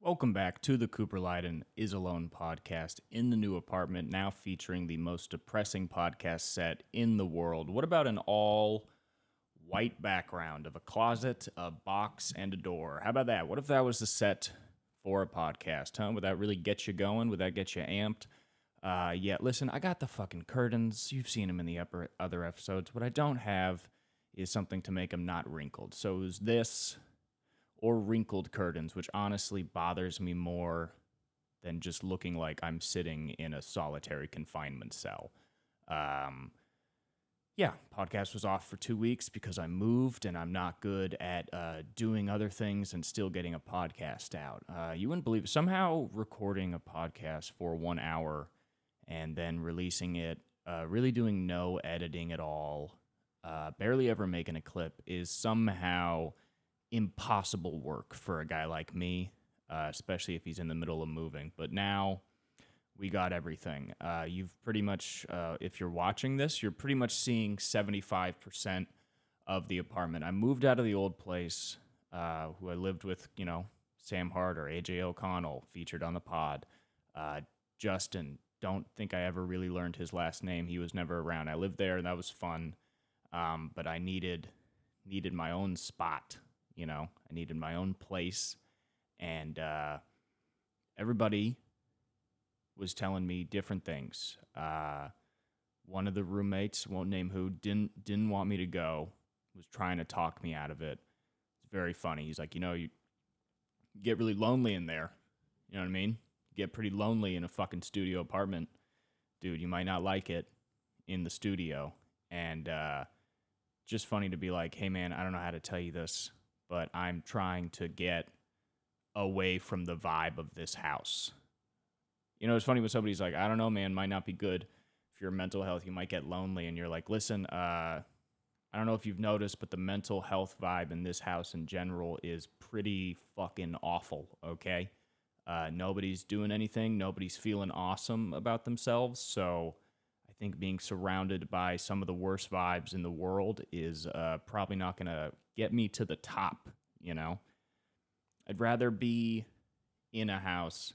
Welcome back to the Cooper Lyden Is Alone podcast in the new apartment, now featuring the most depressing podcast set in the world. What about an all white background of a closet, a box, and a door? How about that? What if that was the set for a podcast, huh? Would that really get you going? Would that get you amped? Yeah, listen, I got the fucking curtains. You've seen them in the other episodes. What I don't have is something to make them not wrinkled. So is this or wrinkled curtains, which honestly bothers me more than just looking like I'm sitting in a solitary confinement cell. Yeah, podcast was off for 2 weeks because I moved and I'm not good at doing other things and still getting a podcast out. You wouldn't believe it. Somehow recording a podcast for 1 hour and then releasing it, really doing no editing at all, barely ever making a clip is somehow impossible work for a guy like me, especially if he's in the middle of moving. But now we got everything. You've pretty much, if you're watching this, you're pretty much seeing 75% of the apartment. I moved out of the old place, who I lived with, Sam Hart or AJ O'Connell, featured on the pod. Justin, don't think I ever really learned his last name. He was never around. I lived there, and that was fun. But I needed my own spot. I needed my own place, and everybody was telling me different things. One of the roommates, won't name who, didn't want me to go, was trying to talk me out of it. It's very funny. He's like, you get really lonely in there. You know what I mean? You get pretty lonely in a fucking studio apartment. Dude, you might not like it in the studio. And just funny to be like, hey, man, I don't know how to tell you this, but I'm trying to get away from the vibe of this house. It's funny when somebody's like, I don't know, man, might not be good for your mental health. You might get lonely. And you're like, listen, I don't know if you've noticed, but the mental health vibe in this house in general is pretty fucking awful, okay? Nobody's doing anything. Nobody's feeling awesome about themselves. So I think being surrounded by some of the worst vibes in the world is probably not going to get me to the top, I'd rather be in a house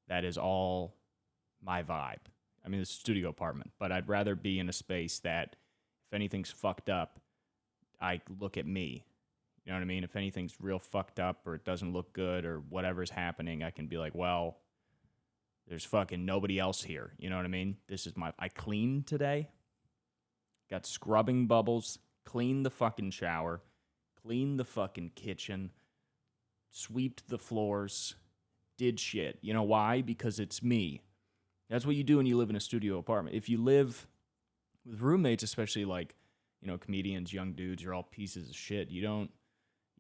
that is all my vibe. I mean, it's a studio apartment, but I'd rather be in a space that if anything's fucked up, I look at me. You know what I mean? If anything's real fucked up or it doesn't look good or whatever's happening, I can be like, well, there's fucking nobody else here. You know what I mean? I cleaned today. Got scrubbing bubbles, cleaned the fucking shower, cleaned the fucking kitchen, sweeped the floors, did shit. You know why? Because it's me. That's what you do when you live in a studio apartment. If you live with roommates, especially like, comedians, young dudes, you're all pieces of shit. You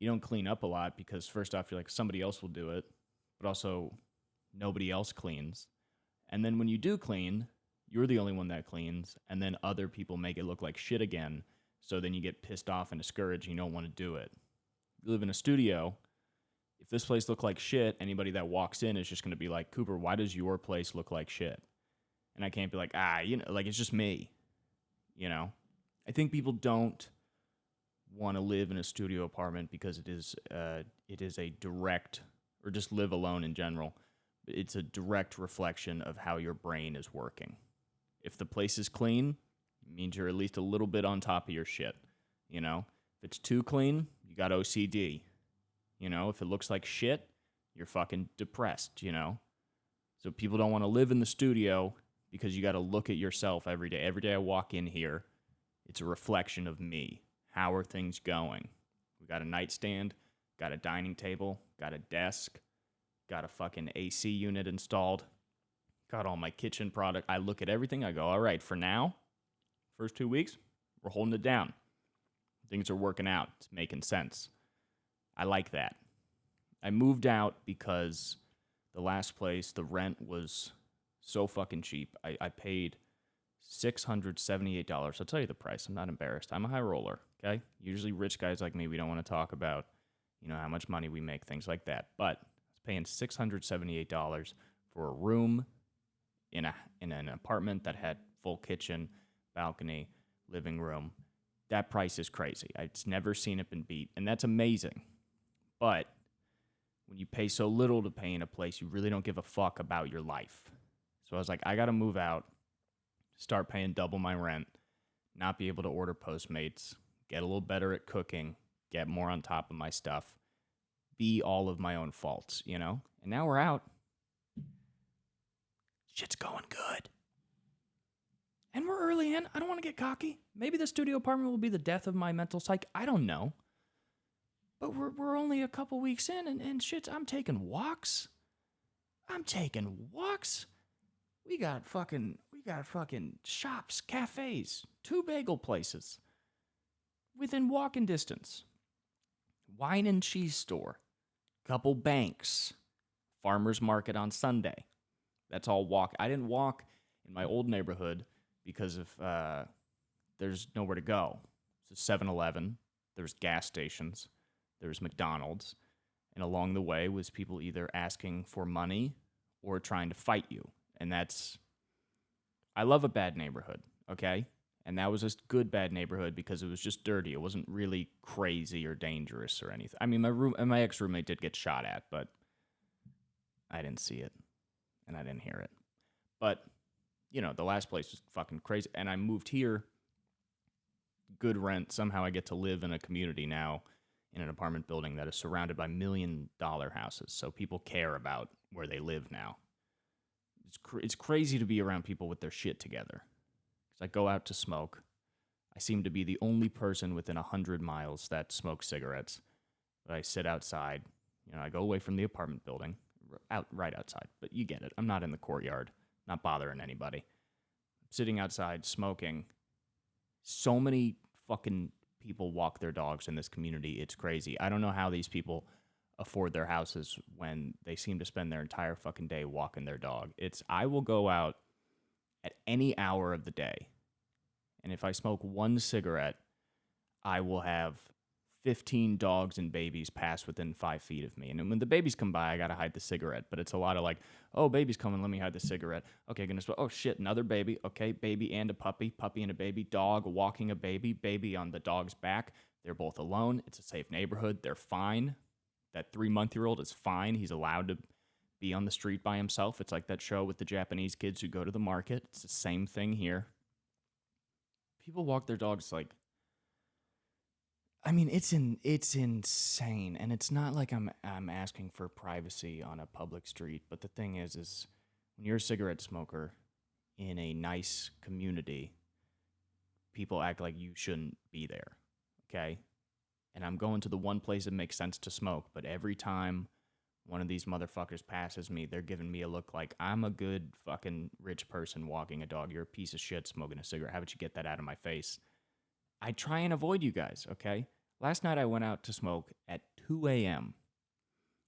don't clean up a lot because first off, you're like, somebody else will do it, but also nobody else cleans. And then when you do clean, you're the only one that cleans, and then other people make it look like shit again, so then you get pissed off and discouraged and you don't want to do it. You live in a studio, if this place looked like shit, anybody that walks in is just going to be like, Cooper, why does your place look like shit? And I can't be like, it's just me, I think people don't want to live in a studio apartment because it is a direct, or just live alone in general, it's a direct reflection of how your brain is working. If the place is clean, it means you're at least a little bit on top of your shit, If it's too clean, you got OCD. If it looks like shit, you're fucking depressed, So people don't want to live in the studio because you got to look at yourself every day. Every day I walk in here, it's a reflection of me. How are things going? We got a nightstand, got a dining table, got a desk, got a fucking AC unit installed, got all my kitchen product. I look at everything. I go, all right, for now, first 2 weeks, we're holding it down. Things are working out. It's making sense. I like that. I moved out because the last place, the rent was so fucking cheap. I paid $678. I'll tell you the price. I'm not embarrassed. I'm a high roller, okay? Usually rich guys like me, we don't want to talk about, how much money we make, things like that. But I was paying $678 for a room in an apartment that had full kitchen, balcony, living room. That price is crazy. I've never seen it been beat, and that's amazing. But when you pay so little to pay in a place, you really don't give a fuck about your life. So I was like, I got to move out, start paying double my rent, not be able to order Postmates, get a little better at cooking, get more on top of my stuff, be all of my own faults, you know? And now we're out. Shit's going good. And we're early in. I don't want to get cocky. Maybe the studio apartment will be the death of my mental psyche. I don't know. But we're only a couple weeks in, and shit, I'm taking walks. We got fucking shops, cafes, 2 bagel places within walking distance. Wine and cheese store, couple banks, farmer's market on Sunday. That's all walk. I didn't walk in my old neighborhood because of there's nowhere to go. So 7-Eleven, there's gas stations, there's McDonald's, and along the way was people either asking for money or trying to fight you. And I love a bad neighborhood, okay? And that was a good bad neighborhood because it was just dirty. It wasn't really crazy or dangerous or anything. I mean, my ex-roommate did get shot at, but I didn't see it, and I didn't hear it. But, you know, the last place was fucking crazy. And I moved here, good rent. Somehow I get to live in a community now in an apartment building that is surrounded by $1 million houses. So people care about where they live now. It's crazy to be around people with their shit together. Because I go out to smoke. I seem to be the only person within 100 miles that smokes cigarettes. But I sit outside. You know, I go away from the apartment building, right outside. But you get it. I'm not in the courtyard, not bothering anybody. I'm sitting outside smoking. So many fucking people walk their dogs in this community. It's crazy. I don't know how these people afford their houses when they seem to spend their entire fucking day walking their dog. I will go out at any hour of the day, and if I smoke one cigarette, I will have 15 dogs and babies pass within 5 feet of me. And when the babies come by, I gotta hide the cigarette. But it's a lot of like, oh, baby's coming, let me hide the cigarette. Okay, gonna smoke. Oh shit, another baby. Okay, baby and a puppy, puppy and a baby, dog walking a baby, baby on the dog's back. They're both alone. It's a safe neighborhood. They're fine. That 3-month-old is fine. He's allowed to be on the street by himself. It's like that show with the Japanese kids who go to the market. It's the same thing here. People walk their dogs like, I mean, it's insane, and it's not like I'm asking for privacy on a public street. But the thing is when you're a cigarette smoker in a nice community, people act like you shouldn't be there. Okay. And I'm going to the one place that makes sense to smoke, but every time one of these motherfuckers passes me, they're giving me a look like I'm a good fucking rich person walking a dog. You're a piece of shit smoking a cigarette. How about you get that out of my face? I try and avoid you guys, okay? Last night I went out to smoke at 2 a.m.,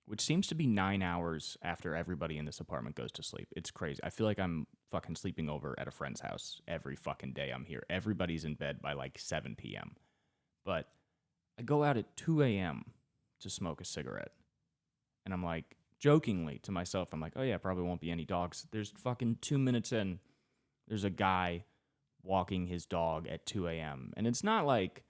which seems to be 9 hours after everybody in this apartment goes to sleep. It's crazy. I feel like I'm fucking sleeping over at a friend's house every fucking day I'm here. Everybody's in bed by like 7 p.m. But I go out at 2 a.m. to smoke a cigarette. And I'm like, jokingly to myself, I'm like, oh yeah, probably won't be any dogs. There's fucking 2 minutes in, there's a guy walking his dog at 2 a.m. And it's not like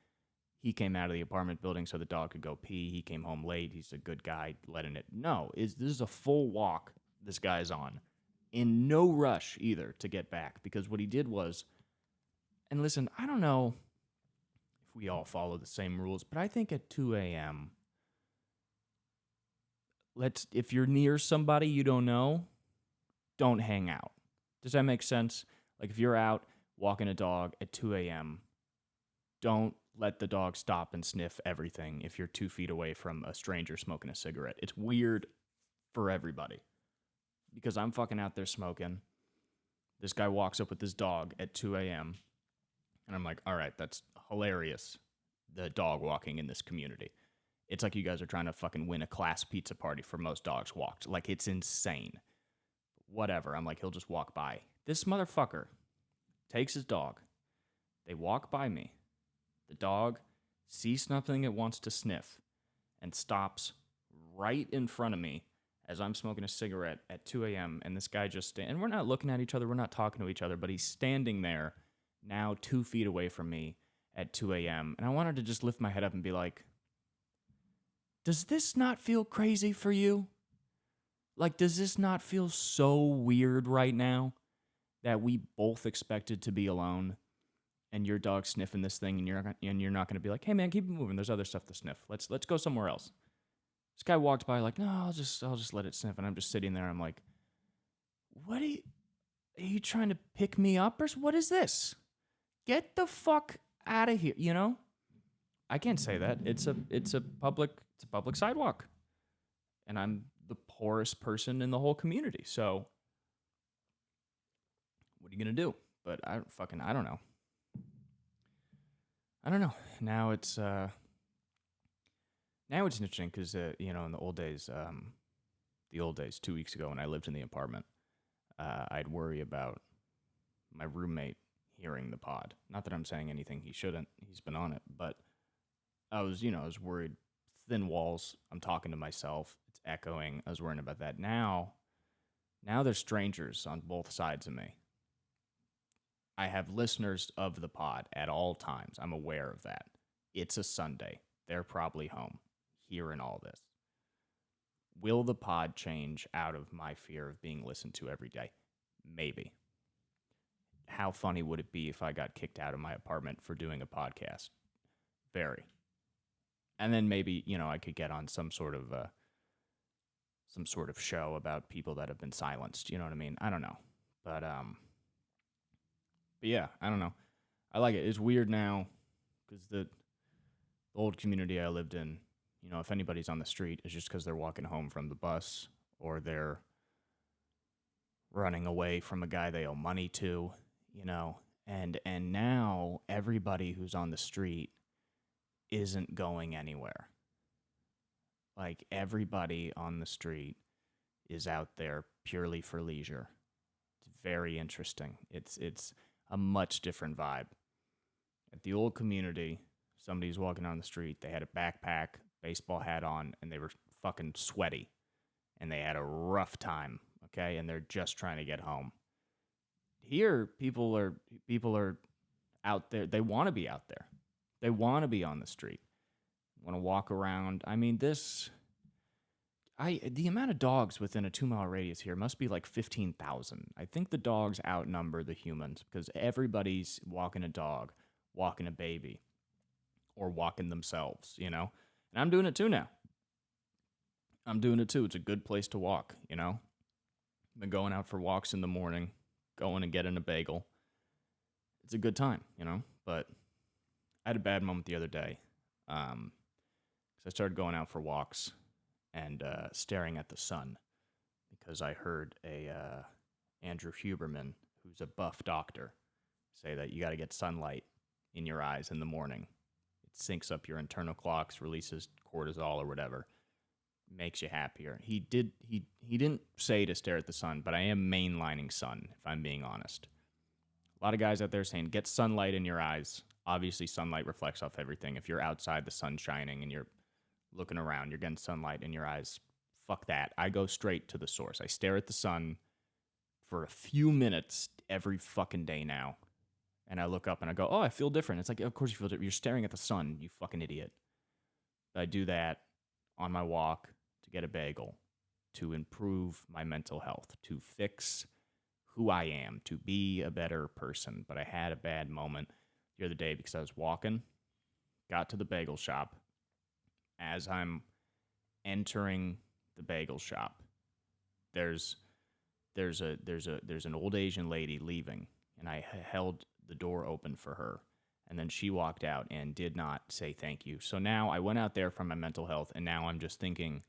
he came out of the apartment building so the dog could go pee. He came home late. He's a good guy letting it. No, this is a full walk this guy's on. In no rush either to get back. Because what he did was, and listen, I don't know if we all follow the same rules, but I think at 2 a.m., if you're near somebody you don't know, don't hang out. Does that make sense? Like if you're out walking a dog at 2 a.m., don't let the dog stop and sniff everything if you're 2 feet away from a stranger smoking a cigarette. It's weird for everybody. Because I'm fucking out there smoking. This guy walks up with his dog at 2 a.m., and I'm like, all right, that's hilarious, the dog walking in this community. It's like you guys are trying to fucking win a class pizza party for most dogs walked. Like, it's insane. Whatever. I'm like, he'll just walk by. This motherfucker takes his dog. They walk by me. The dog sees something it wants to sniff and stops right in front of me as I'm smoking a cigarette at 2 a.m. And this guy just, and we're not looking at each other. We're not talking to each other, but he's standing there now 2 feet away from me at 2 a.m. And I wanted to just lift my head up and be like, Does this not feel crazy for you? Like, does this not feel so weird right now that we both expected to be alone and your dog's sniffing this thing and you're not going to be like, hey man, keep it moving. There's other stuff to sniff. Let's go somewhere else. This guy walked by like, no, I'll just let it sniff. And I'm just sitting there. I'm like, what are you trying to pick me up or what is this? Get the fuck out of here. You know? I can't say that. It's a public sidewalk. And I'm the poorest person in the whole community. So what are you going to do? But I don't know. I don't know. Now it's interesting because in the old days, 2 weeks ago when I lived in the apartment, I'd worry about my roommate hearing the pod. Not that I'm saying anything he shouldn't. He's been on it, but I was worried. Thin walls. I'm talking to myself. It's echoing. I was worrying about that. Now there's strangers on both sides of me. I have listeners of the pod at all times. I'm aware of that. It's a Sunday. They're probably home, hearing all this. Will the pod change out of my fear of being listened to every day? Maybe. How funny would it be if I got kicked out of my apartment for doing a podcast? Very. And then maybe, I could get on some sort of show about people that have been silenced. You know what I mean? I don't know. But yeah, I don't know. I like it. It's weird now because the old community I lived in, if anybody's on the street, it's just because they're walking home from the bus or they're running away from a guy they owe money to, And now everybody who's on the street isn't going anywhere. Like, everybody on the street is out there purely for leisure. It's very interesting. It's a much different vibe. At the old community, somebody's walking on the street. They had a backpack, baseball hat on, and they were fucking sweaty. And they had a rough time, okay? And they're just trying to get home. Here, people are out there. They want to be out there. They want to be on the street. Want to walk around. I mean, the amount of dogs within a 2-mile radius here must be like 15,000. I think the dogs outnumber the humans because everybody's walking a dog, walking a baby, or walking themselves, And I'm doing it too now. I'm doing it too. It's a good place to walk, Been going out for walks in the morning, going and getting a bagel. It's a good time, But I had a bad moment the other day. So I started going out for walks and staring at the sun because I heard Andrew Huberman, who's a buff doctor, say that you got to get sunlight in your eyes in the morning. It syncs up your internal clocks, releases cortisol or whatever, makes you happier. He didn't say to stare at the sun, but I am mainlining sun, if I'm being honest. A lot of guys out there saying, get sunlight in your eyes. Obviously, sunlight reflects off everything. If you're outside, the sun's shining, and you're looking around, you're getting sunlight in your eyes. Fuck that. I go straight to the source. I stare at the sun for a few minutes every fucking day now. And I look up and I go, oh, I feel different. It's like, of course you feel different. You're staring at the sun, you fucking idiot. I do that on my walk to get a bagel, to improve my mental health, to fix who I am, to be a better person. But I had a bad moment the other day because I was walking, got to the bagel shop. As I'm entering the bagel shop, there's an old Asian lady leaving, and I held the door open for her, and then she walked out and did not say thank you. So now I went out there for my mental health, and now I'm just thinking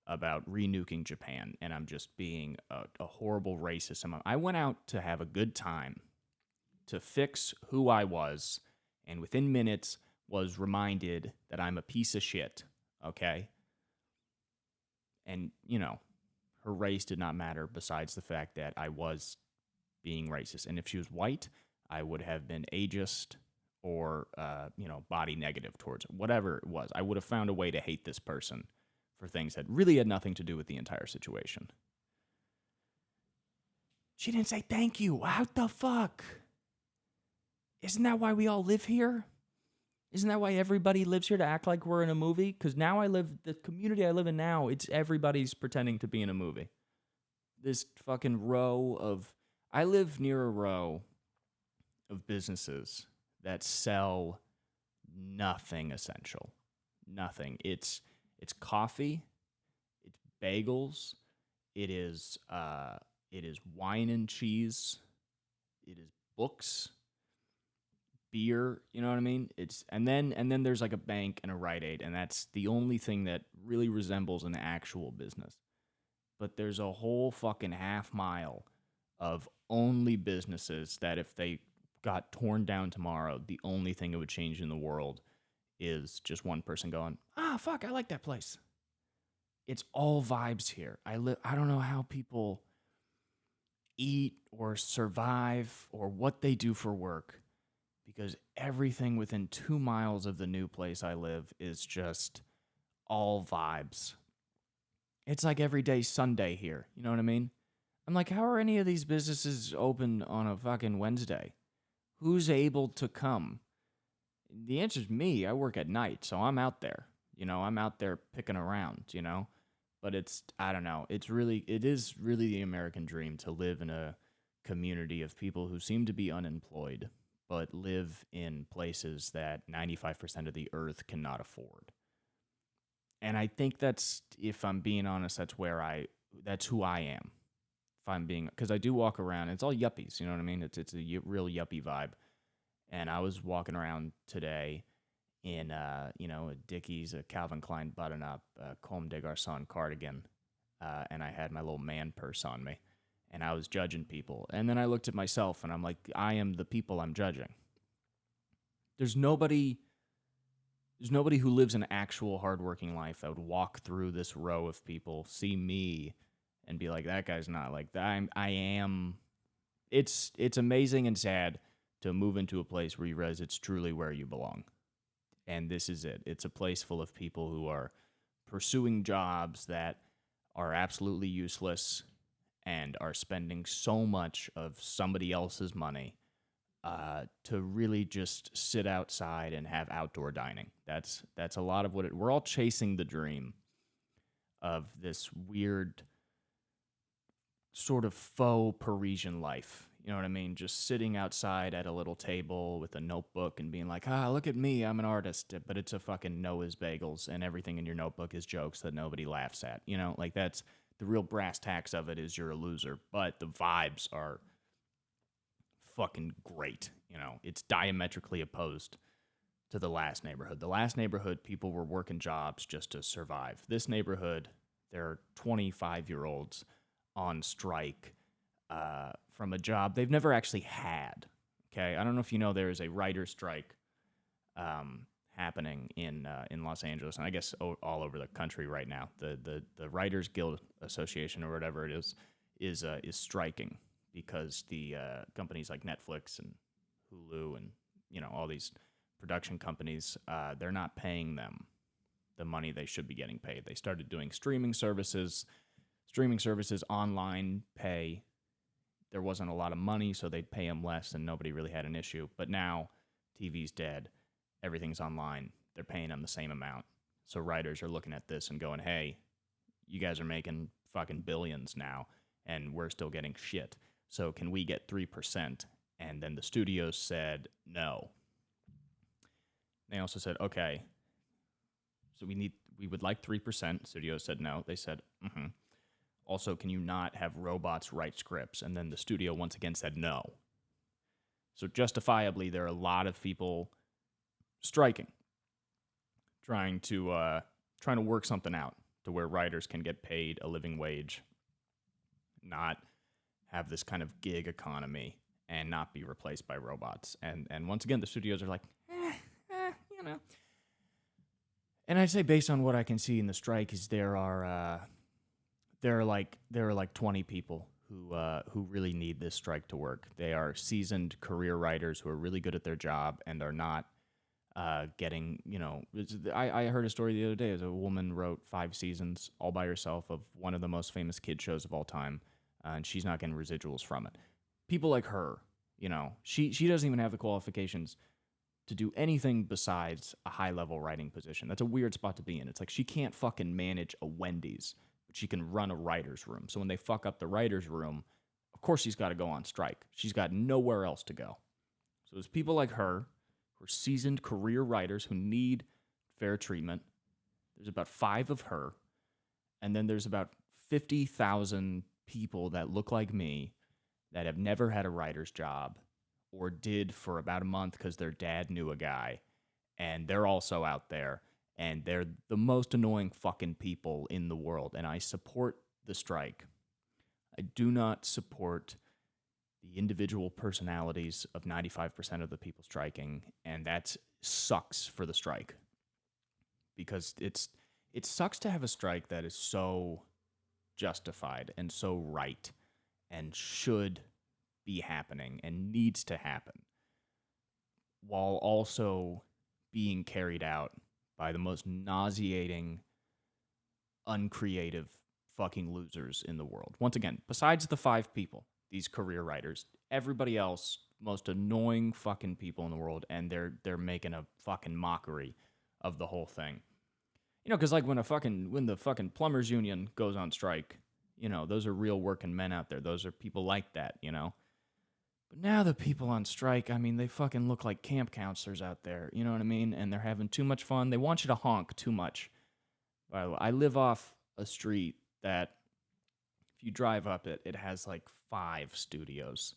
about re-nuking Japan, and I'm just being a horrible racist. I went out to have a good time, to fix who I was, and within minutes was reminded that I'm a piece of shit, okay? And, her race did not matter besides the fact that I was being racist. And if she was white, I would have been ageist or, body negative towards her. Whatever it was, I would have found a way to hate this person for things that really had nothing to do with the entire situation. She didn't say thank you. What the fuck? Isn't that why we all live here? Isn't that why everybody lives here, to act like we're in a movie? Because now the community I live in now, it's everybody's pretending to be in a movie. This fucking row of, I live near a row of businesses that sell nothing essential. Nothing. It's coffee, it's bagels, it is wine and cheese, it is books, beer, you know what I mean? And then there's like a bank and a Rite Aid, and that's the only thing that really resembles an actual business. But there's a whole fucking half mile of only businesses that if they got torn down tomorrow, the only thing it would change in the world is just one person going, "Ah, fuck, I like that place." It's all vibes here. I don't know how people eat or survive or what they do for work, because everything within 2 miles of the new place I live is just all vibes. It's like every day Sunday here. You know what I mean? I'm like, how are any of these businesses open on a fucking Wednesday? Who's able to come? The answer is me. I work at night, so I'm out there. I'm out there picking around. But I don't know. It is really the American dream to live in a community of people who seem to be unemployed, but live in places that 95% of the earth cannot afford. And I think if I'm being honest, that's who I am. If I'm being, because I do walk around, it's all yuppies, you know what I mean? It's a real yuppie vibe. And I was walking around today in, a Dickies, a Calvin Klein button-up, Comme des Garçons cardigan, and I had my little man purse on me, and I was judging people. And then I looked at myself, and I'm like, I am the people I'm judging. There's nobody who lives an actual hardworking life that would walk through this row of people, see me, and be like, that guy's not like that. I am. It's amazing and sad to move into a place where you realize it's truly where you belong. And this is it. It's a place full of people who are pursuing jobs that are absolutely useless and are spending so much of somebody else's money to really just sit outside and have outdoor dining. That's a lot of we're all chasing the dream of this weird sort of faux Parisian life. You know what I mean? Just sitting outside at a little table with a notebook and being like, look at me, I'm an artist. But it's a fucking Noah's Bagels, and everything in your notebook is jokes that nobody laughs at. Like that's the real brass tacks of it, is you're a loser. But the vibes are fucking great. It's diametrically opposed to the last neighborhood. The last neighborhood, people were working jobs just to survive. This neighborhood, there are 25-year-olds on strike from a job they've never actually had. Okay, I don't know if you know, there is a writer's strike happening in Los Angeles, and I guess all over the country right now. The Writers Guild Association, or whatever it is striking because the companies like Netflix and Hulu and all these production companies, they're not paying them the money they should be getting paid. They started doing streaming services online pay. There wasn't a lot of money, so they'd pay them less, and nobody really had an issue. But now TV's dead, everything's online, they're paying them the same amount. So writers are looking at this and going, hey, you guys are making fucking billions now, and we're still getting shit. So can we get 3%? And then the studios said no. They also said, okay, so we would like 3%. Studios said no. They said, Also, can you not have robots write scripts? And then the studio once again said no. So justifiably, there are a lot of people striking, trying to work something out to where writers can get paid a living wage, not have this kind of gig economy, and not be replaced by robots. And once again, the studios are like, And I'd say, based on what I can see in the strike, is there are like 20 people who really need this strike to work. They are seasoned career writers who are really good at their job and are not getting, I heard a story the other day. As a woman wrote 5 seasons all by herself of one of the most famous kid shows of all time, and she's not getting residuals from it. People like her, she doesn't even have the qualifications to do anything besides a high-level writing position. That's a weird spot to be in. It's like she can't fucking manage a Wendy's, but she can run a writer's room. So when they fuck up the writer's room, of course she's got to go on strike. She's got nowhere else to go. So there's people like her who are seasoned career writers who need fair treatment. There's about 5 of her, and then there's about 50,000 people that look like me that have never had a writer's job or did for about a month because their dad knew a guy, and they're also out there, and they're the most annoying fucking people in the world, and I support the strike. I do not support the individual personalities of 95% of the people striking, and that sucks for the strike because it sucks to have a strike that is so justified and so right and should be happening and needs to happen, while also being carried out by the most nauseating, uncreative fucking losers in the world. Once again, besides the 5 people, these career writers, everybody else, most annoying fucking people in the world, and they're making a fucking mockery of the whole thing. You know, because like when the fucking plumbers union goes on strike, you know, those are real working men out there. Those are people like that, you know. But now the people on strike, I mean, they fucking look like camp counselors out there, you know what I mean? And they're having too much fun. They want you to honk too much. By the way, I live off a street that, if you drive up it, it has like 5 studios.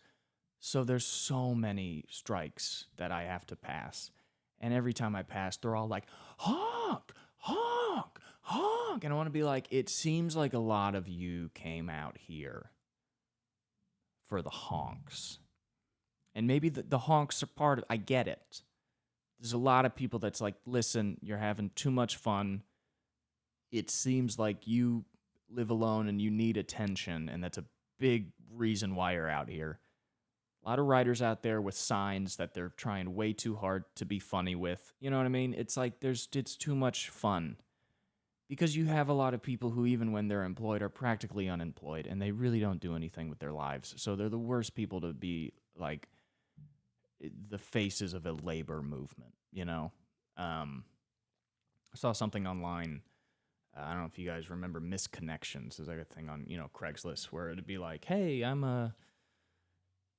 So there's so many strikes that I have to pass. And every time I pass, they're all like, honk, honk, honk. And I want to be like, it seems like a lot of you came out here for the honks. And maybe the honks are part of, I get it. There's a lot of people that's like, listen, you're having too much fun. It seems like you live alone and you need attention, and that's a big reason why you're out here. A lot of writers out there with signs that they're trying way too hard to be funny with. You know what I mean? It's like it's too much fun. Because you have a lot of people who, even when they're employed, are practically unemployed, and they really don't do anything with their lives. So they're the worst people to be like the faces of a labor movement, you know? I saw something online. I don't know if you guys remember misconnections. There's like a thing on, you know, Craigslist where it'd be like, hey, I'm a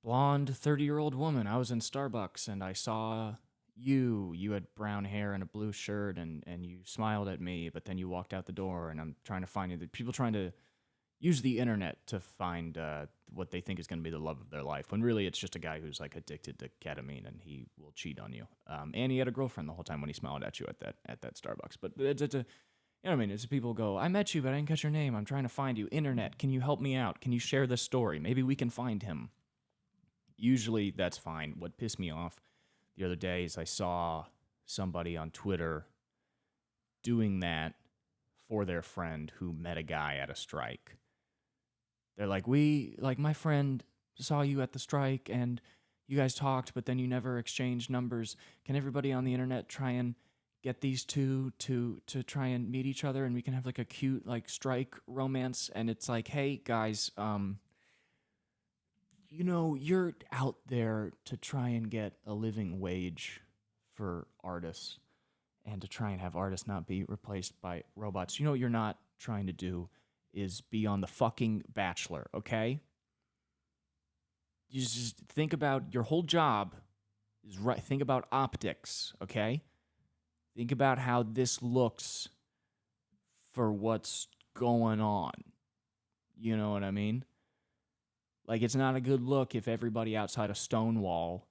blonde 30-year-old woman. I was in Starbucks and I saw you. You had brown hair and a blue shirt and you smiled at me, but then you walked out the door, and I'm trying to find you. People trying to use the internet to find what they think is going to be the love of their life, when really it's just a guy who's like addicted to ketamine and he will cheat on you. And he had a girlfriend the whole time when he smiled at you at that Starbucks. But it's a, you know what I mean? It's people go, I met you, but I didn't catch your name. I'm trying to find you. Internet, can you help me out? Can you share this story? Maybe we can find him. Usually that's fine. What pissed me off the other day is I saw somebody on Twitter doing that for their friend who met a guy at a strike. They're like, my friend saw you at the strike and you guys talked, but then you never exchanged numbers. Can everybody on the internet try and get these two to try and meet each other, and we can have like a cute like strike romance? And it's like, hey guys, you know, you're out there to try and get a living wage for artists and to try and have artists not be replaced by robots. You know what you're not trying to do is be on the fucking Bachelor, okay? You just think about your whole job is right. Think about optics, okay? Think about how this looks for what's going on. You know what I mean? Like, it's not a good look if everybody outside of Stonewall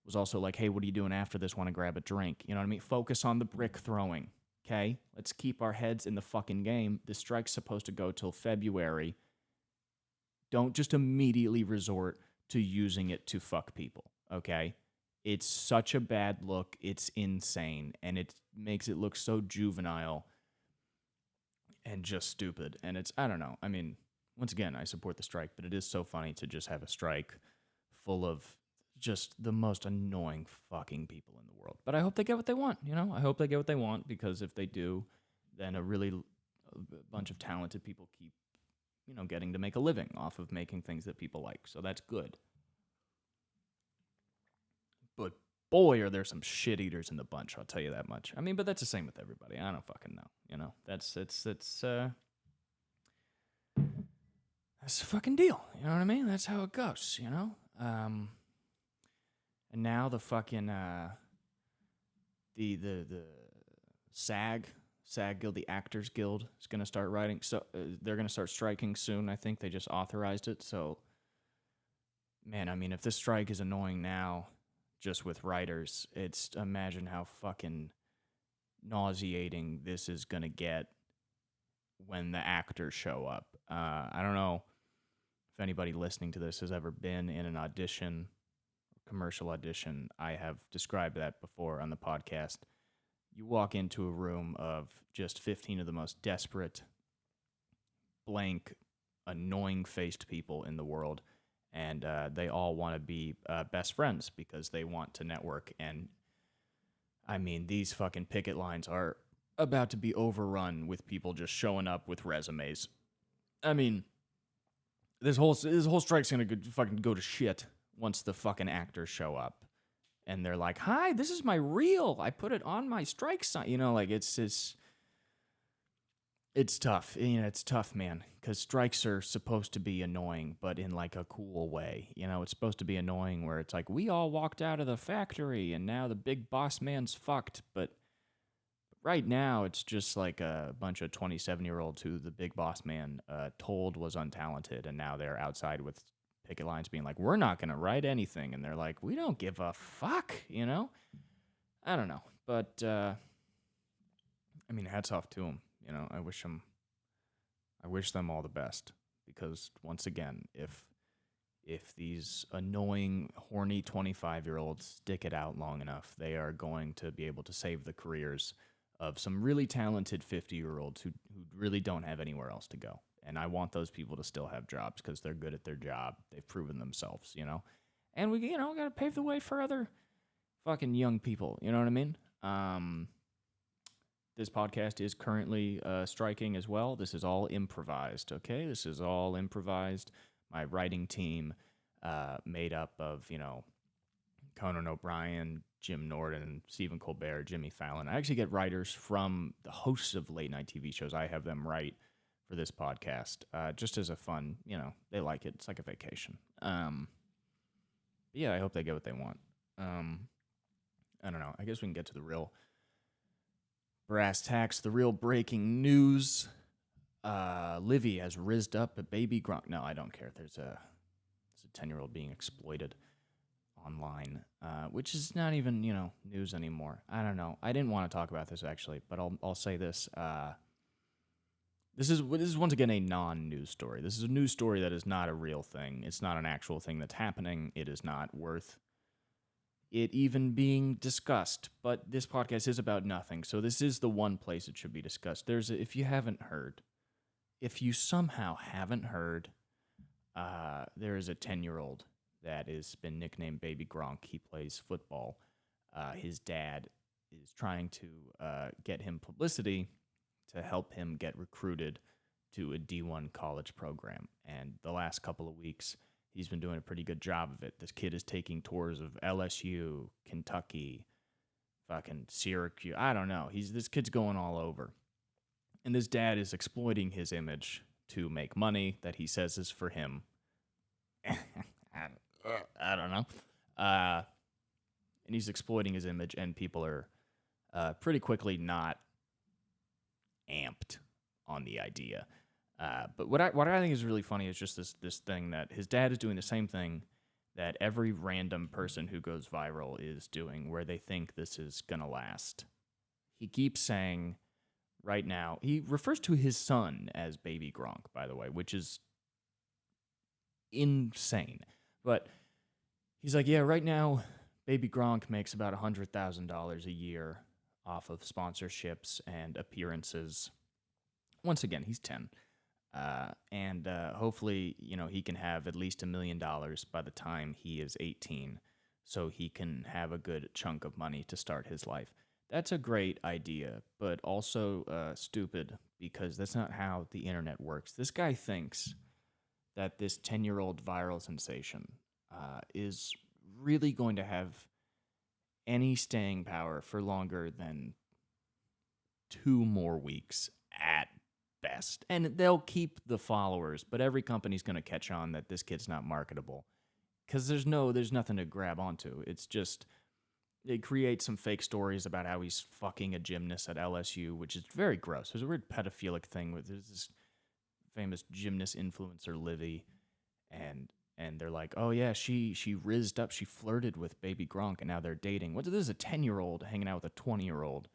was also like, hey, what are you doing after this? Want to grab a drink? You know what I mean? Focus on the brick throwing, okay? Let's keep our heads in the fucking game. The strike's supposed to go till February. Don't just immediately resort to using it to fuck people, okay? It's such a bad look. It's insane. And it makes it look so juvenile and just stupid. And it's, I don't know. I mean, once again, I support the strike, but it is so funny to just have a strike full of just the most annoying fucking people in the world. But I hope they get what they want, you know? I hope they get what they want, because if they do, then a bunch of talented people keep, you know, getting to make a living off of making things that people like. So that's good. But boy, are there some shit eaters in the bunch. I'll tell you that much. I mean, but that's the same with everybody. I don't fucking know. You know, that's the fucking deal. You know what I mean? That's how it goes. You know. And now the fucking the SAG Guild, the Actors Guild, is gonna start writing. So they're gonna start striking soon. I think they just authorized it. So, man, I mean, if this strike is annoying now, just with writers, it's imagine how fucking nauseating this is gonna get when the actors show up. I don't know if anybody listening to this has ever been in an audition, commercial audition. I have described that before on the podcast. You walk into a room of just 15 of the most desperate, blank, annoying-faced people in the world, and they all want to be best friends because they want to network. And, I mean, these fucking picket lines are about to be overrun with people just showing up with resumes. I mean, this whole strike's gonna fucking go to shit once the fucking actors show up. And they're like, "Hi, this is my reel. I put it on my strike sign." You know, like it's tough. You know, it's tough, man. Because strikes are supposed to be annoying, but in like a cool way. You know, it's supposed to be annoying where it's like we all walked out of the factory and now the big boss man's fucked. But right now, it's just like a bunch of 27-year-olds who the big boss man told was untalented, and now they're outside with picket lines being like, we're not going to write anything. And they're like, we don't give a fuck, you know? I don't know. But, I mean, hats off to them. You know, I wish them all the best. Because, once again, if these annoying, horny 25-year-olds stick it out long enough, they are going to be able to save the careers of some really talented 50-year-olds who really don't have anywhere else to go. And I want those people to still have jobs because they're good at their job. They've proven themselves, you know? And we, you know, got to pave the way for other fucking young people. You know what I mean? This podcast is currently striking as well. This is all improvised, okay? This is all improvised. My writing team made up of, you know, Conan O'Brien, Jim Norton, Stephen Colbert, Jimmy Fallon. I actually get writers from the hosts of late night TV shows. I have them write for this podcast, just as a fun, you know, they like it. It's like a vacation. Yeah, I hope they get what they want. I don't know. I guess we can get to the real brass tacks, the real breaking news. Livy has rizzed up a baby Gronk. No, I don't care. There's a 10-year-old being exploited online, which is not even, you know, news anymore. I don't know. I didn't want to talk about this actually, but I'll say this. This is once again a non-news story. This is a news story that is not a real thing. It's not an actual thing that's happening. It is not worth it even being discussed. But this podcast is about nothing, so this is the one place it should be discussed. If you somehow haven't heard, there is a 10-year-old that has been nicknamed Baby Gronk. He plays football. His dad is trying to get him publicity to help him get recruited to a D1 college program. And the last couple of weeks, he's been doing a pretty good job of it. This kid is taking tours of LSU, Kentucky, fucking Syracuse. I don't know. This kid's going all over. And this dad is exploiting his image to make money that he says is for him. I don't know. And he's exploiting his image, and people are pretty quickly not amped on the idea. But what I think is really funny is just this thing that his dad is doing the same thing that every random person who goes viral is doing, where they think this is gonna last. He keeps saying right now, he refers to his son as Baby Gronk, by the way, which is insane. But he's like, yeah, right now, Baby Gronk makes about $100,000 a year off of sponsorships and appearances. Once again, he's 10. And hopefully, you know, he can have at least $1 million by the time he is 18, so he can have a good chunk of money to start his life. That's a great idea, but also stupid, because that's not how the internet works. This guy thinks that this 10-year-old viral sensation is really going to have any staying power for longer than 2 more weeks at best. And they'll keep the followers, but every company's going to catch on that this kid's not marketable because there's nothing to grab onto. It's just they create some fake stories about how he's fucking a gymnast at LSU, which is very gross. There's a weird pedophilic thing with this famous gymnast influencer Livy, and they're like, oh yeah, she rizzed up, she flirted with baby Gronk, and now they're dating. This is a 10-year-old hanging out with a 20-year-old,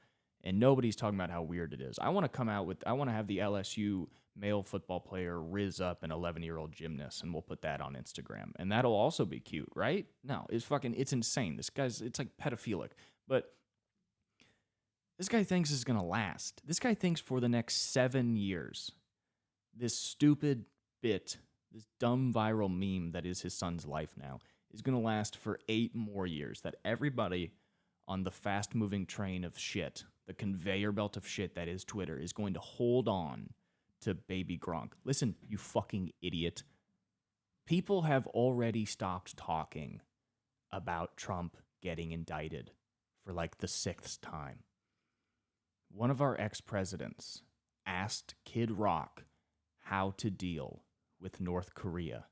and nobody's talking about how weird it is. I want to have the LSU male football player rizz up an 11-year-old gymnast, and we'll put that on Instagram, and that'll also be cute, right? No, it's insane. It's like pedophilic, but this guy thinks it's gonna last. This guy thinks for the next 7 years, this stupid bit, this dumb viral meme that is his son's life now, is going to last for 8 more years. That everybody on the fast-moving train of shit, the conveyor belt of shit that is Twitter, is going to hold on to baby Gronk. Listen, you fucking idiot. People have already stopped talking about Trump getting indicted for like the 6th time. One of our ex-presidents asked Kid Rock how to deal with North Korea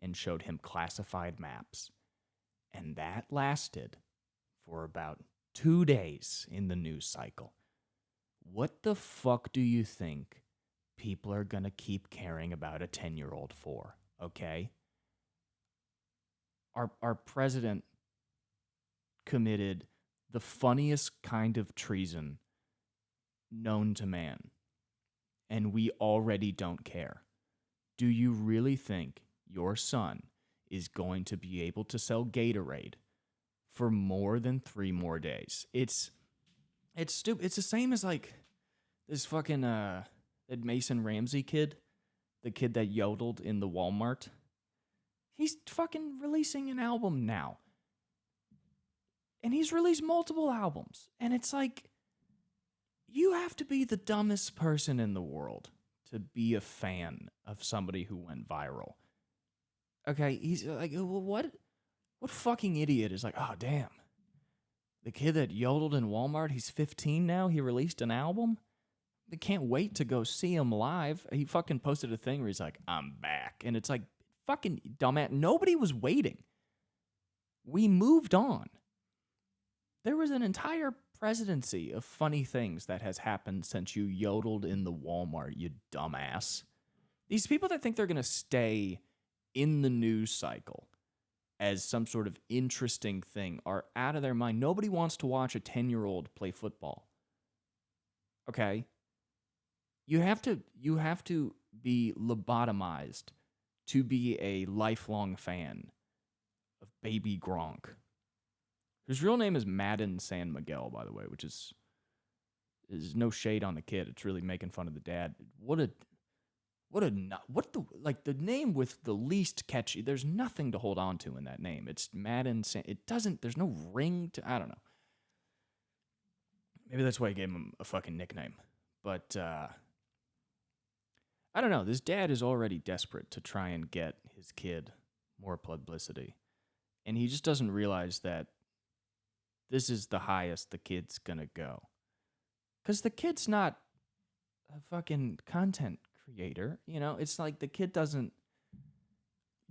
and showed him classified maps. And that lasted for about 2 days in the news cycle. What the fuck do you think people are going to keep caring about a 10-year-old for, okay? Our president committed the funniest kind of treason known to man, and we already don't care. Do you really think your son is going to be able to sell Gatorade for more than 3 more days? It's stupid. It's the same as like this fucking that Mason Ramsey kid, the kid that yodeled in the Walmart. He's fucking releasing an album now. And he's released multiple albums. And it's like, you have to be the dumbest person in the world to be a fan of somebody who went viral. Okay, he's like, well, what fucking idiot is like, oh, damn. The kid that yodeled in Walmart, he's 15 now, he released an album? They can't wait to go see him live. He fucking posted a thing where he's like, I'm back. And it's like, fucking dumbass. Nobody was waiting. We moved on. There was an entire presidency of funny things that has happened since you yodeled in the Walmart, you dumbass. These people that think they're going to stay in the news cycle as some sort of interesting thing are out of their mind. Nobody wants to watch a 10-year-old play football. Okay? You have to be lobotomized to be a lifelong fan of baby Gronk, whose real name is Madden San Miguel, by the way, which is no shade on the kid. It's really making fun of the dad. The name with the least catchy. There's nothing to hold on to in that name. It's Madden San. There's no ring to, I don't know. Maybe that's why I gave him a fucking nickname. But, I don't know. This dad is already desperate to try and get his kid more publicity. And he just doesn't realize that this is the highest the kid's gonna go. Because the kid's not a fucking content creator. You know, it's like the kid doesn't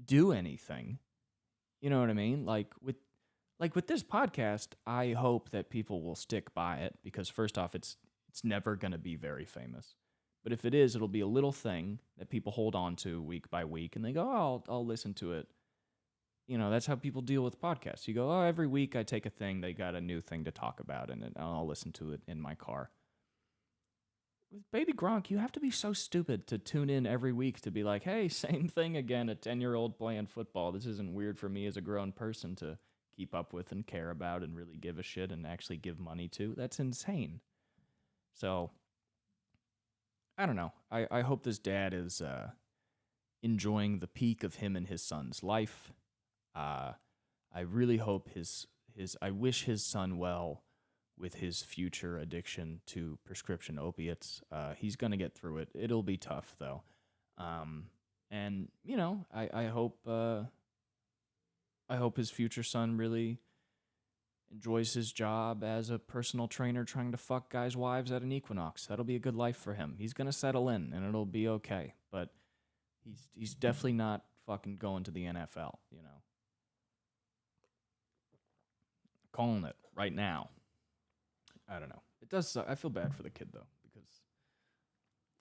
do anything. You know what I mean? Like with this podcast, I hope that people will stick by it because first off, it's never gonna be very famous. But if it is, it'll be a little thing that people hold on to week by week and they go, oh, I'll listen to it. You know, that's how people deal with podcasts. You go, oh, every week I take a thing, they got a new thing to talk about, and I'll listen to it in my car. With Baby Gronk, you have to be so stupid to tune in every week to be like, hey, same thing again, a 10-year-old playing football. This isn't weird for me as a grown person to keep up with and care about and really give a shit and actually give money to. That's insane. So, I don't know. I hope this dad is enjoying the peak of him and his son's life. I really hope I wish his son well with his future addiction to prescription opiates. He's going to get through it. It'll be tough, though. And, you know, I hope his future son really enjoys his job as a personal trainer trying to fuck guys' wives at an Equinox. That'll be a good life for him. He's gonna settle in and it'll be okay. But he's definitely not fucking going to the NFL, you know. Calling it right now. I don't know. It does suck. I feel bad for the kid though, because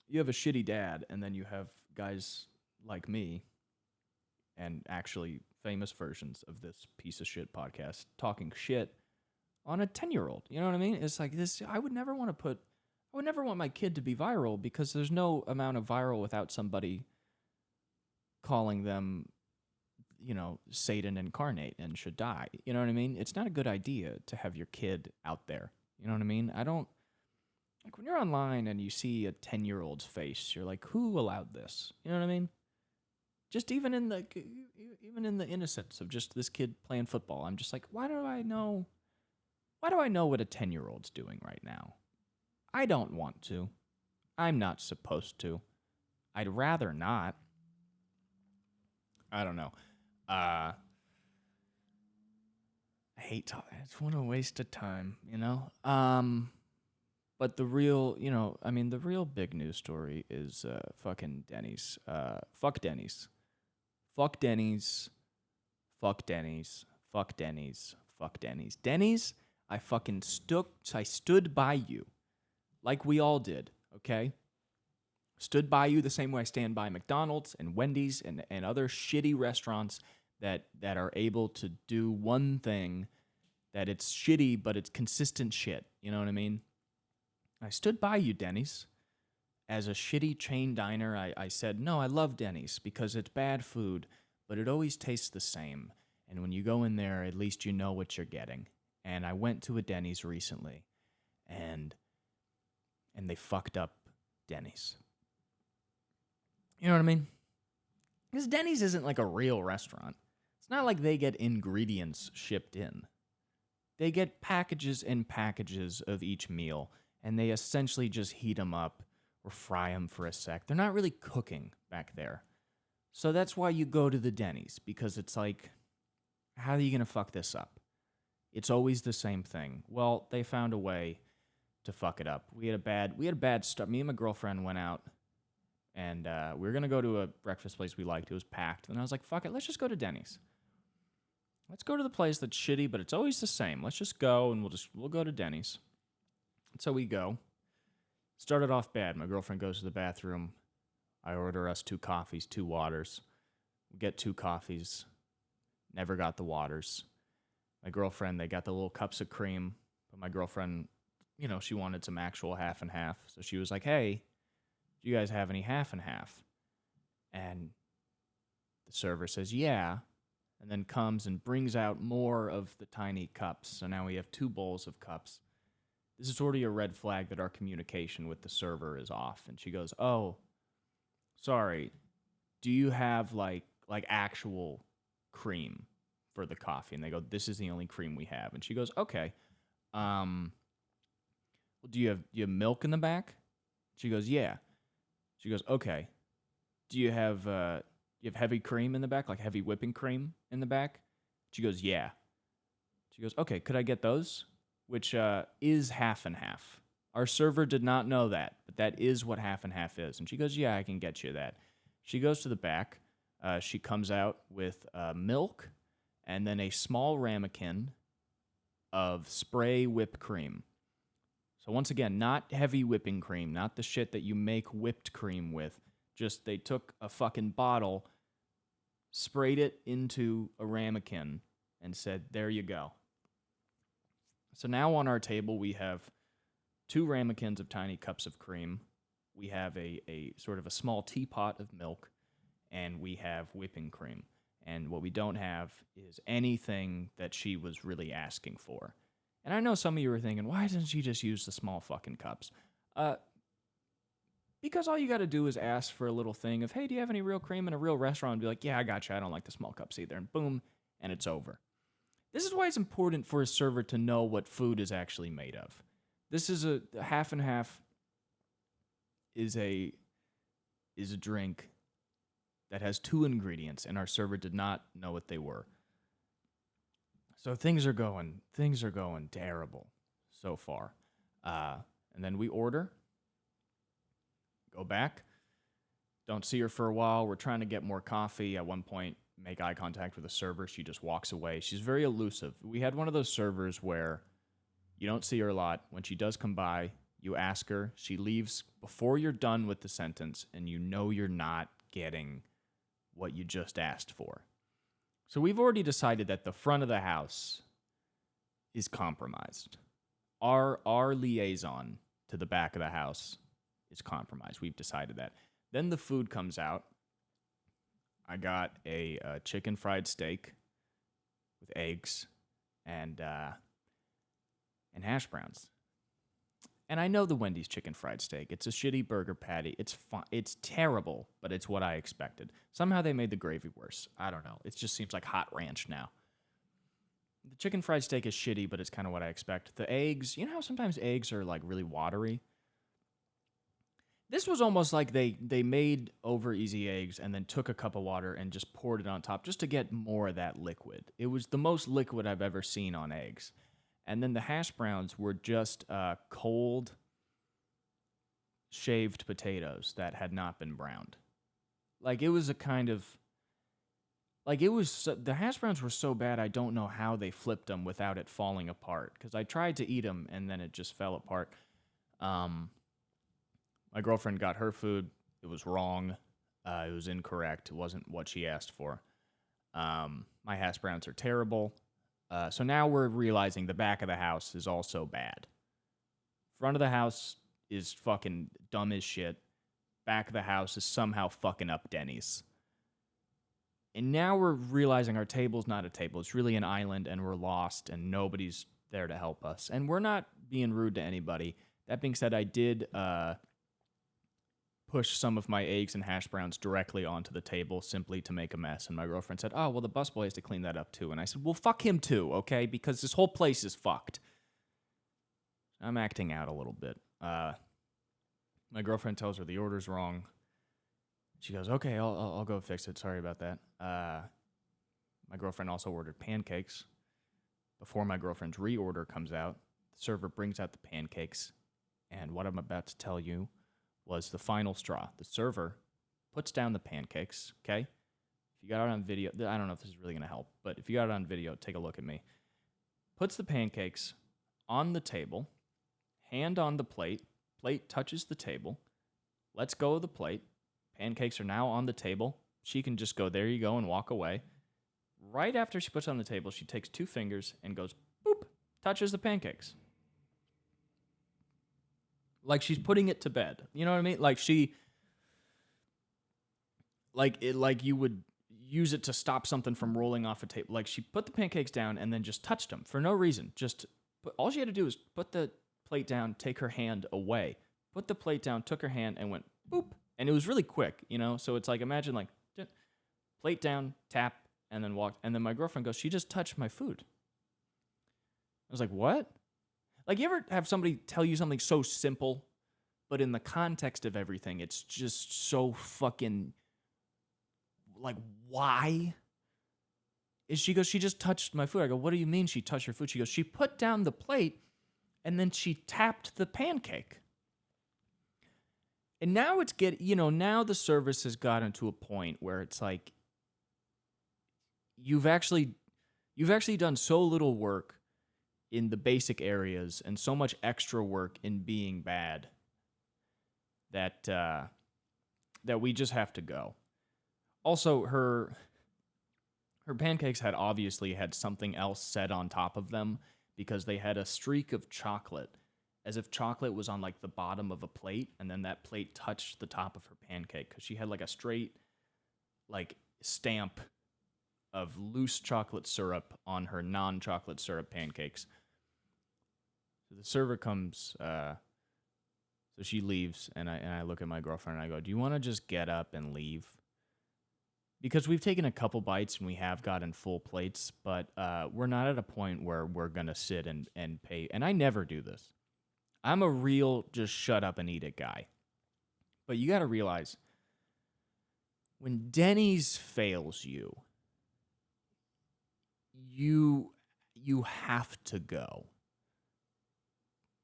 you have a shitty dad and then you have guys like me and actually famous versions of this piece of shit podcast talking shit on a 10-year-old. You know what I mean? It's like this. I would never want my kid to be viral, because there's no amount of viral without somebody calling them, you know, Satan incarnate and should die. You know what I mean? It's not a good idea to have your kid out there. You know what I mean? I don't, like, when you're online and you see a 10-year-old's face, you're like, who allowed this? You know what I mean? Just even in the innocence of just this kid playing football, I'm just like, why do I know what a 10-year-old's doing right now? I don't want to. I'm not supposed to. I'd rather not. I don't know. I hate talking. I just want to waste of time, you know? But the real, you know, I mean, the real big news story is fucking Denny's. Fuck Denny's. Fuck Denny's. Fuck Denny's. Fuck Denny's. Fuck Denny's. Denny's, I stood by you. Like we all did, okay? Stood by you the same way I stand by McDonald's and Wendy's and other shitty restaurants that are able to do one thing, that it's shitty, but it's consistent shit. You know what I mean? I stood by you, Denny's. As a shitty chain diner, I said, no, I love Denny's because it's bad food, but it always tastes the same. And when you go in there, at least you know what you're getting. And I went to a Denny's recently, and they fucked up Denny's. You know what I mean? Because Denny's isn't like a real restaurant. It's not like they get ingredients shipped in. They get packages and packages of each meal, and they essentially just heat them up or fry them for a sec. They're not really cooking back there. So that's why you go to the Denny's, because it's like, how are you going to fuck this up? It's always the same thing. Well, they found a way to fuck it up. We had a bad start. Me and my girlfriend went out, and we were going to go to a breakfast place we liked. It was packed. And I was like, fuck it, let's just go to Denny's. Let's go to the place that's shitty, but it's always the same. Let's just go, and we'll go to Denny's. And so we go. Started off bad. My girlfriend goes to the bathroom. I order us 2 coffees, 2 waters. We get 2 coffees. Never got the waters. My girlfriend, they got the little cups of cream, but my girlfriend, you know, she wanted some actual half and half. So she was like, hey, do you guys have any half and half? And the server says, yeah, and then comes and brings out more of the tiny cups. So now we have 2 bowls of cups. This is already a red flag that our communication with the server is off. And she goes, oh, sorry, do you have like actual cream for the coffee? And they go, this is the only cream we have. And she goes, okay. Well, do you have milk in the back? She goes, yeah. She goes, okay. Do you have heavy cream in the back, like heavy whipping cream in the back? She goes, yeah. She goes, okay, could I get those? Which is half and half. Our server did not know that, but that is what half and half is. And she goes, yeah, I can get you that. She goes to the back. She comes out with milk and then a small ramekin of spray whipped cream. So once again, not heavy whipping cream, not the shit that you make whipped cream with. Just they took a fucking bottle, sprayed it into a ramekin, and said, there you go. So now on our table, we have 2 ramekins of tiny cups of cream. We have a sort of a small teapot of milk, and we have whipping cream. And what we don't have is anything that she was really asking for. And I know some of you are thinking, why doesn't she just use the small fucking cups? Because all you got to do is ask for a little thing of, hey, do you have any real cream in a real restaurant? And be like, yeah, I got you. I don't like the small cups either. And boom, and it's over. This is why it's important for a server to know what food is actually made of. This is a half and half is a drink that has 2 ingredients, and our server did not know what they were. So things are going terrible so far. And then we order, go back, don't see her for a while. We're trying to get more coffee. At one point, make eye contact with the server. She just walks away. She's very elusive. We had one of those servers where you don't see her a lot. When she does come by, you ask her. She leaves before you're done with the sentence, and you know you're not getting what you just asked for. So we've already decided that the front of the house is compromised. Our liaison to the back of the house is compromised. We've decided that. Then the food comes out. I got a chicken fried steak with eggs and hash browns. And I know the Wendy's chicken fried steak. It's a shitty burger patty. It's fun. It's terrible, but it's what I expected. Somehow they made the gravy worse. I don't know. It just seems like hot ranch now. The chicken fried steak is shitty, but it's kind of what I expect. The eggs, you know how sometimes eggs are like really watery? This was almost like they made over easy eggs and then took a cup of water and just poured it on top just to get more of that liquid. It was the most liquid I've ever seen on eggs. And then the hash browns were just cold, shaved potatoes that had not been browned. Like, it was a kind of... Like, it was... The hash browns were so bad, I don't know how they flipped them without it falling apart. Because I tried to eat them, and then it just fell apart. My girlfriend got her food. It was wrong. It was incorrect. It wasn't what she asked for. My hash browns are terrible. So now we're realizing the back of the house is also bad. Front of the house is fucking dumb as shit. Back of the house is somehow fucking up Denny's. And now we're realizing our table's not a table. It's really an island, and we're lost, and nobody's there to help us. And we're not being rude to anybody. That being said, I did push some of my eggs and hash browns directly onto the table simply to make a mess. And my girlfriend said, oh, well, the busboy has to clean that up too. And I said, well, fuck him too, okay? Because this whole place is fucked. I'm acting out a little bit. My girlfriend tells her the order's wrong. She goes, okay, I'll go fix it. Sorry about that. My girlfriend also ordered pancakes. Before my girlfriend's reorder comes out, the server brings out the pancakes. And what I'm about to tell you was the final straw. The server puts down the pancakes, okay? If you got it on video, I don't know if this is really going to help, but if you got it on video, take a look at me. Puts the pancakes on the table, hand on the plate touches the table, lets go of the plate, pancakes are now on the table. She can just go, there you go, and walk away. Right after she puts it on the table, she takes 2 fingers and goes, boop, touches the pancakes. Like she's putting it to bed. You know what I mean? Like like you would use it to stop something from rolling off a table. Like she put the pancakes down and then just touched them for no reason. All she had to do was put the plate down, take her hand away. Put the plate down, took her hand, and went boop. And it was really quick, you know? So it's like, imagine like, plate down, tap, and then walk. And then my girlfriend goes, she just touched my food. I was like, what? Like, you ever have somebody tell you something so simple, but in the context of everything, it's just so fucking, like, why? She goes, she just touched my food. I go, what do you mean she touched your food? She goes, she put down the plate, and then she tapped the pancake. And now now the service has gotten to a point where it's like, you've actually done so little work in the basic areas and so much extra work in being bad that that we just have to go. Also, her pancakes had obviously had something else set on top of them because they had a streak of chocolate, as if chocolate was on like the bottom of a plate, and then that plate touched the top of her pancake because she had like a straight like stamp of loose chocolate syrup on her non-chocolate syrup pancakes. So the server comes, so she leaves, and I look at my girlfriend and I go, do you want to just get up and leave? Because we've taken a couple bites and we have gotten full plates, but we're not at a point where we're going to sit and pay. And I never do this. I'm a real just shut up and eat it guy. But you got to realize, when Denny's fails you you have to go.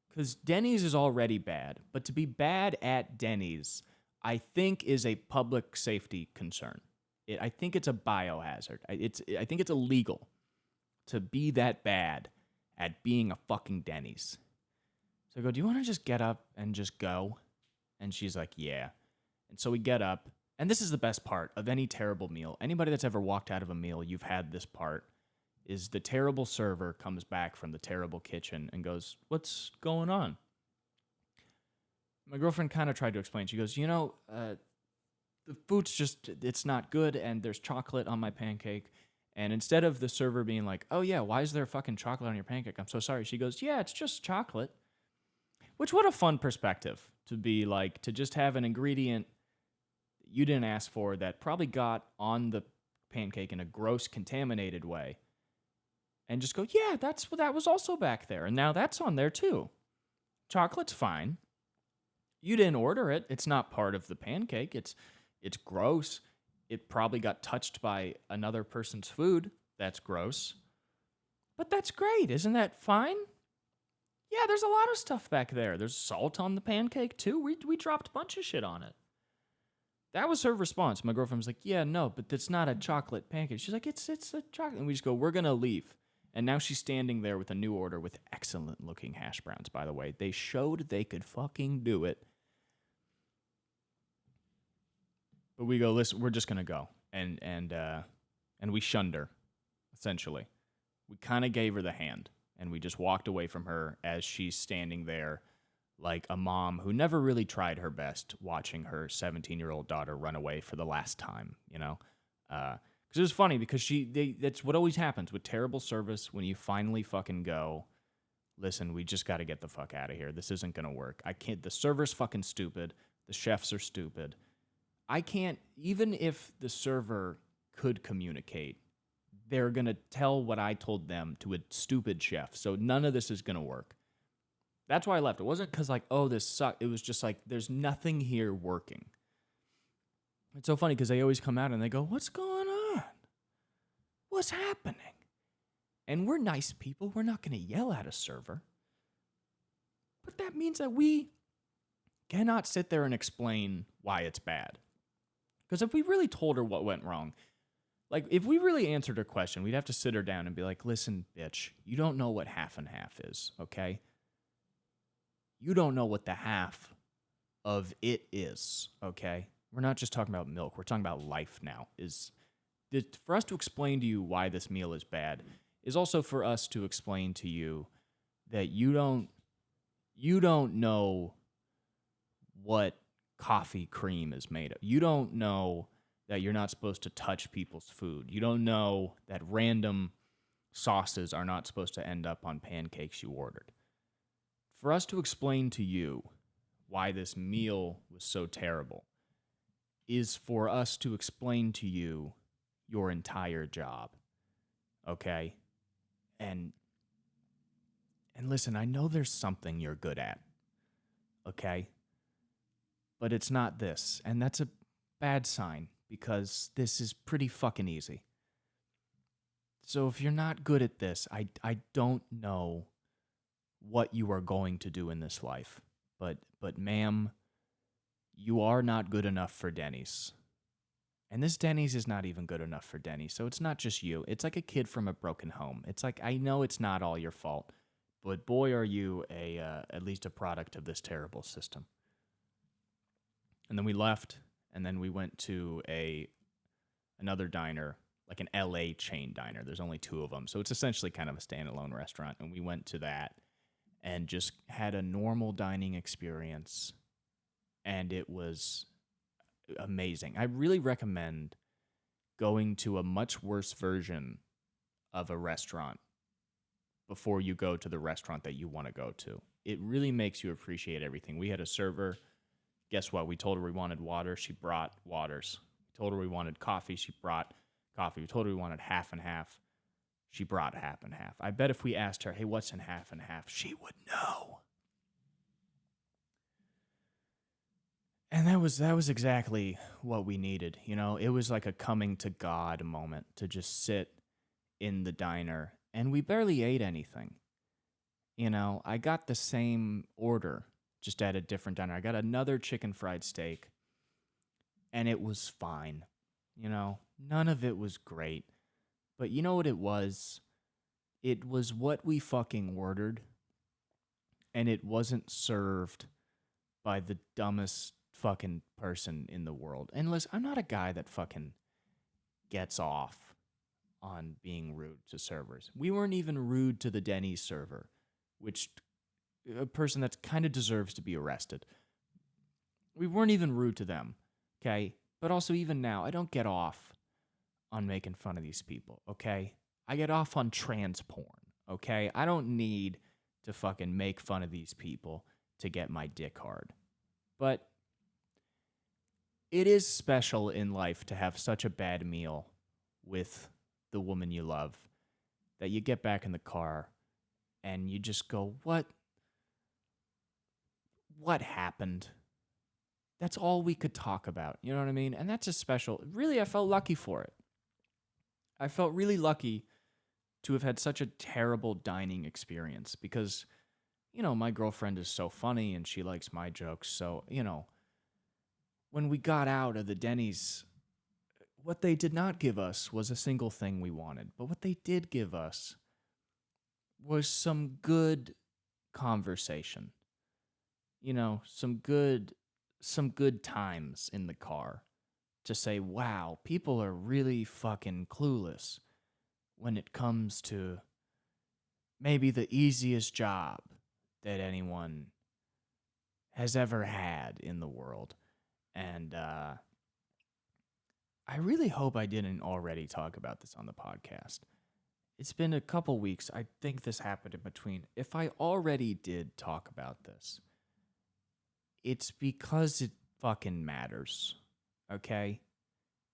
Because Denny's is already bad, but to be bad at Denny's, I think is a public safety concern. I think it's a biohazard. I think it's illegal to be that bad at being a fucking Denny's. So I go, do you want to just get up and just go? And she's like, yeah. And so we get up, and this is the best part of any terrible meal. Anybody that's ever walked out of a meal, you've had this part, is the terrible server comes back from the terrible kitchen and goes, what's going on? My girlfriend kind of tried to explain. She goes, the food's just, it's not good, and there's chocolate on my pancake. And instead of the server being like, oh yeah, why is there fucking chocolate on your pancake? I'm so sorry. She goes, yeah, it's just chocolate. Which, what a fun perspective to be like, to just have an ingredient you didn't ask for that probably got on the pancake in a gross, contaminated way. And just go, yeah, that was also back there. And now that's on there too. Chocolate's fine. You didn't order it. It's not part of the pancake. It's gross. It probably got touched by another person's food. That's gross. But that's great. Isn't that fine? Yeah, there's a lot of stuff back there. There's salt on the pancake too. We dropped a bunch of shit on it. That was her response. My girlfriend was like, yeah, no, but it's not a chocolate pancake. She's like, it's a chocolate. And we just go, we're going to leave. And now she's standing there with a new order with excellent looking hash browns, by the way. They showed they could fucking do it. But we go, listen, we're just going to go. And we shunned her, essentially. We kind of gave her the hand. And we just walked away from her as she's standing there like a mom who never really tried her best watching her 17-year-old daughter run away for the last time, Because it was funny because that's what always happens with terrible service when you finally fucking go, listen, we just got to get the fuck out of here. This isn't going to work. I can't. The server's fucking stupid. The chefs are stupid. I can't, even if the server could communicate, they're going to tell what I told them to a stupid chef. So none of this is going to work. That's why I left. It wasn't because like, oh, this sucks. It was just like, there's nothing here working. It's so funny because they always come out and they go, what's going on? What's happening? And we're nice people. We're not going to yell at a server. But that means that we cannot sit there and explain why it's bad. Because if we really told her what went wrong, like if we really answered her question, we'd have to sit her down and be like, listen, bitch, you don't know what half and half is, okay? You don't know what the half of it is, okay? We're not just talking about milk. We're talking about life now. For us to explain to you why this meal is bad is also for us to explain to you that you don't know what coffee cream is made of. You don't know that you're not supposed to touch people's food. You don't know that random sauces are not supposed to end up on pancakes you ordered. For us to explain to you why this meal was so terrible is for us to explain to you your entire job. Okay? And listen, I know there's something you're good at. Okay? But it's not this. And that's a bad sign because this is pretty fucking easy. So if you're not good at this, I don't know what you are going to do in this life. But ma'am, you are not good enough for Denny's. And this Denny's is not even good enough for Denny's. So it's not just you. It's like a kid from a broken home. It's like, I know it's not all your fault, but boy, are you at least a product of this terrible system. And then we left, and then we went to another diner, like an LA chain diner. There's only 2 of them. So it's essentially kind of a standalone restaurant. And we went to that and just had a normal dining experience. And it was amazing. I really recommend going to a much worse version of a restaurant before you go to the restaurant that you want to go to. It really makes you appreciate everything. We had a server. Guess what? We told her we wanted water. She brought waters. We told her we wanted coffee. She brought coffee. We told her we wanted half and half. She brought half and half. I bet if we asked her, hey, what's in half and half, she would know. And that was exactly what we needed. It was like a coming to God moment to just sit in the diner and we barely ate anything. I got the same order, just at a different diner. I got another chicken fried steak, and it was fine. None of it was great. But you know what it was? It was what we fucking ordered, and it wasn't served by the dumbest fucking person in the world. And listen, I'm not a guy that fucking gets off on being rude to servers. We weren't even rude to the Denny's server, which a person that kind of deserves to be arrested. We weren't even rude to them, okay? But also, even now, I don't get off on making fun of these people, okay? I get off on trans porn, okay? I don't need to fucking make fun of these people to get my dick hard. But it is special in life to have such a bad meal with the woman you love that you get back in the car and you just go, what happened? That's all we could talk about. You know what I mean? And that's a special. Really, I felt lucky for it. I felt really lucky to have had such a terrible dining experience because, my girlfriend is so funny and she likes my jokes. So, when we got out of the Denny's, what they did not give us was a single thing we wanted. But what they did give us was some good conversation. Some good times in the car to say, wow, people are really fucking clueless when it comes to maybe the easiest job that anyone has ever had in the world. And I really hope I didn't already talk about this on the podcast. It's been a couple weeks. I think this happened in between. If I already did talk about this, it's because it fucking matters, okay?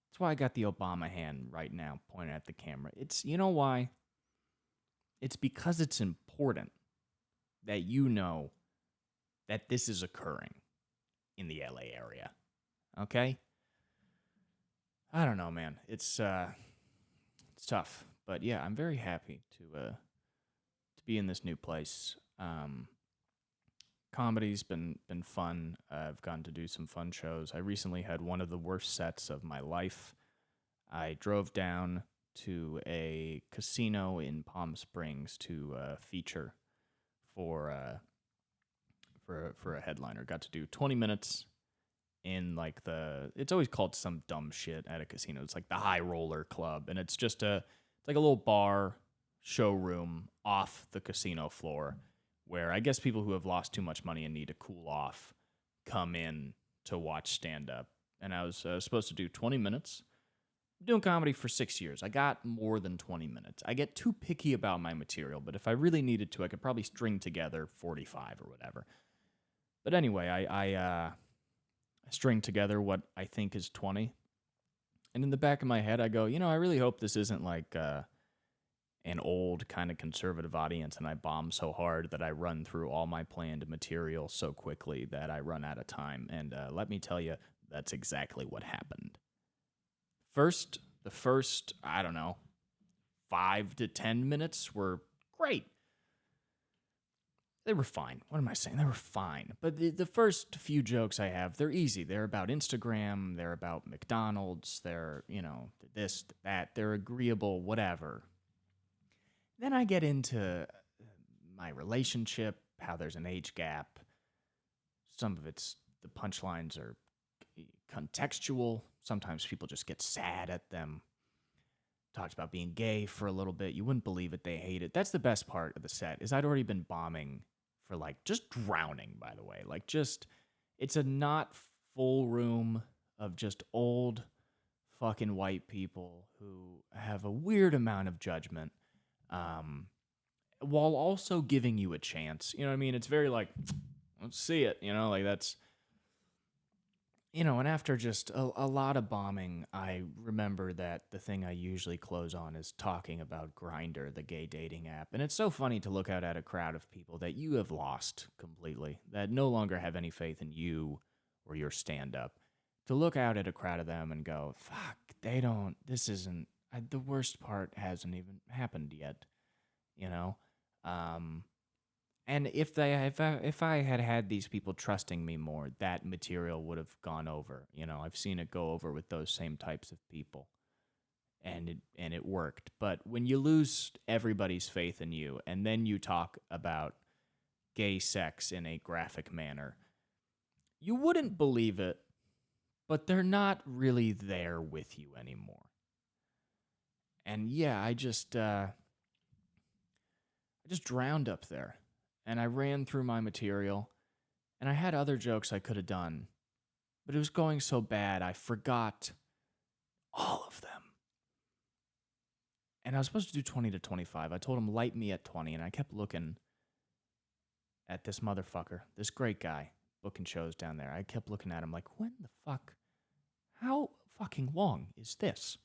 That's why I got the Obama hand right now pointed at the camera. You know why? It's because it's important that you know that this is occurring in the LA area, okay? I don't know, man. It's tough, but yeah, I'm very happy to be in this new place. Comedy's been fun. I've gotten to do some fun shows. I recently had one of the worst sets of my life. I drove down to a casino in Palm Springs to feature for a headliner. Got to do 20 minutes in it's always called some dumb shit at a casino. It's like the High Roller Club, and it's just it's like a little bar showroom off the casino floor where I guess people who have lost too much money and need to cool off come in to watch stand-up. And I was supposed to do 20 minutes. I'm doing comedy for 6 years. I got more than 20 minutes. I get too picky about my material, but if I really needed to, I could probably string together 45 or whatever. But anyway, I string together what I think is 20. And in the back of my head, I go, I really hope this isn't like an old kind of conservative audience and I bomb so hard that I run through all my planned material so quickly that I run out of time. And let me tell you, that's exactly what happened. The first, I don't know, 5 to 10 minutes were great. They were fine. What am I saying? They were fine. But the first few jokes I have, they're easy. They're about Instagram. They're about McDonald's. They're, this, that. They're agreeable, whatever. Then I get into my relationship, how there's an age gap. Some of the punchlines are contextual. Sometimes people just get sad at them. Talked about being gay for a little bit. You wouldn't believe it. They hate it. That's the best part of the set, is I'd already been bombing for just drowning, by the way. It's a not full room of just old fucking white people who have a weird amount of judgment. While also giving you a chance. You know what I mean? It's very let's see it, that's, and after just a lot of bombing, I remember that the thing I usually close on is talking about Grindr, the gay dating app. And it's so funny to look out at a crowd of people that you have lost completely, that no longer have any faith in you or your stand-up. To look out at a crowd of them and go, fuck, the worst part hasn't even happened yet. you know. Um, and if I had had these people trusting me more, that material would have gone over. You know, I've seen it go over with those same types of people, and it worked. But when you lose everybody's faith in you, and then you talk about gay sex in a graphic manner, you wouldn't believe it, but they're not really there with you anymore. And yeah, I just drowned up there, and I ran through my material, and I had other jokes I could have done, but it was going so bad I forgot all of them. And I was supposed to do 20 to 25. I told him light me at 20, and I kept looking at this motherfucker, this great guy booking shows down there. I kept looking at him like, when the fuck? How fucking long is this?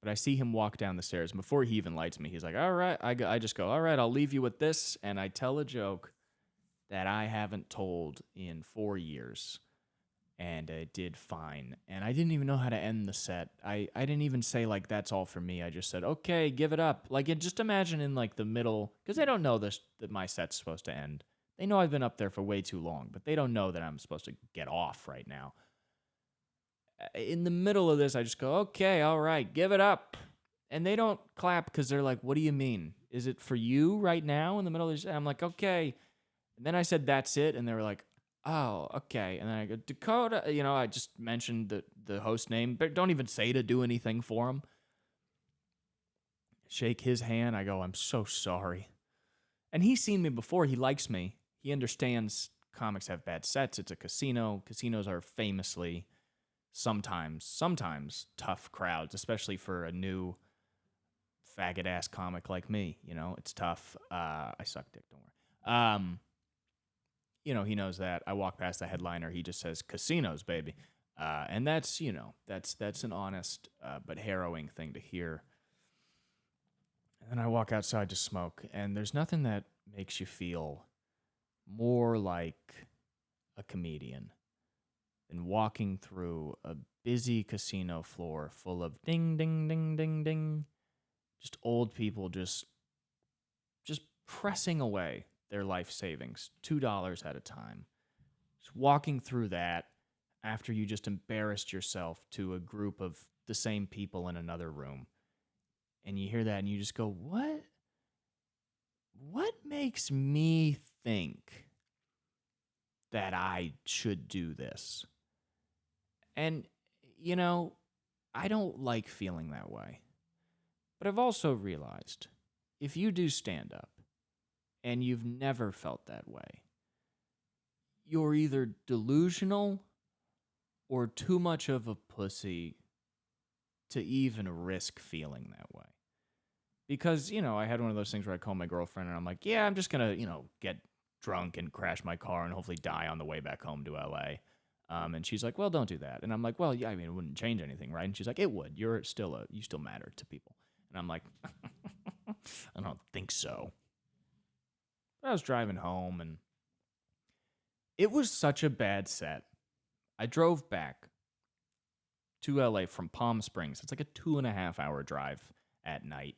But I see him walk down the stairs. And before he even lights me, he's like, all right. I just go, all right, I'll leave you with this. And I tell a joke that I haven't told in 4 years. And it did fine. And I didn't even know how to end the set. I didn't even say, like, that's all for me. I just said, okay, give it up. Like, just imagine in, like, the middle, because they don't know this, that my set's supposed to end. They know I've been up there for way too long, but they don't know that I'm supposed to get off right now. In the middle of this, I just go, okay, all right, give it up. And they don't clap because they're like, what do you mean? Is it for you right now in the middle of this? I'm like, okay. And then I said, that's it. And they were like, oh, okay. And then I go, Dakota, I just mentioned the host name, but don't even say to do anything for him. Shake his hand. I go, I'm so sorry. And he's seen me before. He likes me. He understands comics have bad sets. It's a casino. Casinos are famously sometimes tough crowds, especially for a new faggot ass comic like me. It's tough. I suck dick, don't worry. He knows that. I walk past the headliner, he just says casinos, baby. And that's an honest but harrowing thing to hear. And then I walk outside to smoke, and there's nothing that makes you feel more like a comedian than walking through a busy casino floor full of ding, ding, ding, ding, ding. Just old people just pressing away their life savings, $2 at a time. Just walking through that after you just embarrassed yourself to a group of the same people in another room. And you hear that and you just go, what? What makes me think that I should do this? And, I don't like feeling that way. But I've also realized if you do stand up and you've never felt that way, you're either delusional or too much of a pussy to even risk feeling that way. Because, I had one of those things where I call my girlfriend and I'm like, yeah, I'm just going to, get drunk and crash my car and hopefully die on the way back home to LA. And she's like, well, don't do that. And I'm like, well, yeah, I mean, it wouldn't change anything, right? And she's like, it would. You still matter to people. And I'm like, I don't think so. But I was driving home and it was such a bad set. I drove back to LA from Palm Springs. It's like a 2.5-hour drive at night.